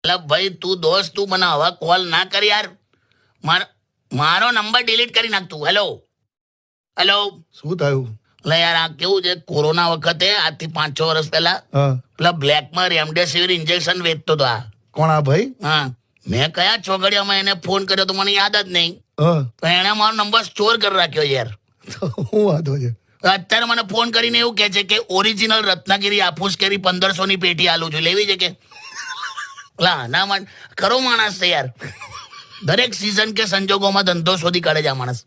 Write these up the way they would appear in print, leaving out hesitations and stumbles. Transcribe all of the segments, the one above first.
એટલે ભાઈ તું દોસ્ત તું મને હવે કોલ ના કર યાર. મારો નંબર ડિલીટ કરી નાખ તું. Hello hello. શું થયું? એટલે યાર આ કેવું છે, કોરોના વખતે આજથી 5-6 વર્ષ પહેલા પેલા બ્લેકમાં રેમડેસિવિર ઇન્જેક્શન વેચતો હતો. આ કોણ આ ભાઈ? હા, મેં કયા ચોઘડિયામાં એને ફોન કર્યો તો મને યાદ જ નહીં. તો એને મારો નંબર સ્ટોર કરી રાખ્યો યાર. શું વાંધો છે? અત્યારે મને ફોન કરીને એવું કે છે કે ઓરિજિનલ રત્નાગીરી આફૂસ કેરી 1500 ની પેટી આલું છું, લેવી છે કે? ના માટે ખરો માણસ છે યાર. દરેક સિઝન કે સંજોગોમાં ધંધો શોધી કાઢે છે આ માણસ.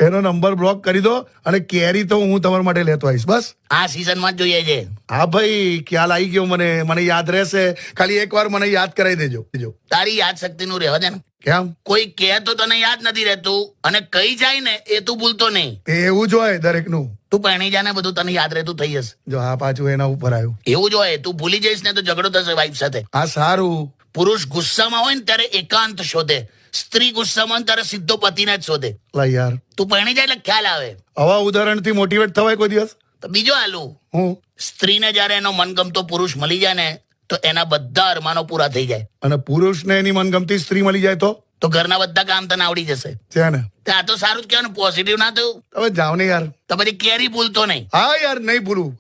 એનો નંબર બ્લોક કરી દો અને કેરી તો હું તમારા માટે લેતો આવીશ. બસ આ સિઝનમાં જ જોઈએ છે. હા ભાઈ, ખ્યાલ આવી ગયો મને યાદ રહેશે. ખાલી એકવાર મને યાદ કરાવી દેજો. તારી યાદ શક્તિ નું રહેવા દે ને. કેમ? કોઈ કહે તો તને યાદ નથી રહેતું અને કઈ જાય ને એ તું ભૂલતો નહીં. એવું જ હોય દરેક નું. તું પહેણી જા ને બધું તને યાદ રહેતું થઈ જશે. જો આ પાછું એના ઉપર આવ્યું. એવું જ હોય. તું ભૂલી જઈશ ને તો ઝઘડો થશે વાઈફ સાથે. હા સારું. પુરુષ ગુસ્સામાં હોય ને ત્યારે એકાંત શોધે, સ્ત્રી ગુસ્સામાં હોય ત્યારે સીધો પતિને જ શોધે. યાર તું પહેણી જાય એટલે ખ્યાલ આવે. આવા ઉદાહરણ થી મોટિવેટ થવાય કોઈ દિવસ? તો બીજો આલું, હું સ્ત્રીને જયારે એનો મનગમતો પુરુષ મળી જાય ને તો એના બધા અરમાનો પૂરા થઈ જાય. અને પુરુષને એની મનગમતી સ્ત્રી મળી જાય તો ઘરના બધા કામ તને આવડી જશે. છે ને? આ તો સારું જ કહેવાનું, પોઝિટિવ ના થયું. હવે જાવ ને યાર. તો પછી કેરી ભૂલતો નહીં. હા યાર, નહીં ભૂલું.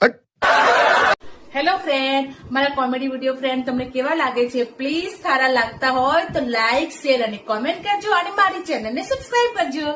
હેલો ફ્રેન્ડ, મારા કોમેડી વિડીયો ફ્રેન્ડ તમને કેવા લાગે છે? પ્લીઝ સારા લાગતા હોય તો લાઈક, શેર અને કોમેન્ટ કરજો અને મારી ચેનલને સબસ્ક્રાઇબ કરજો.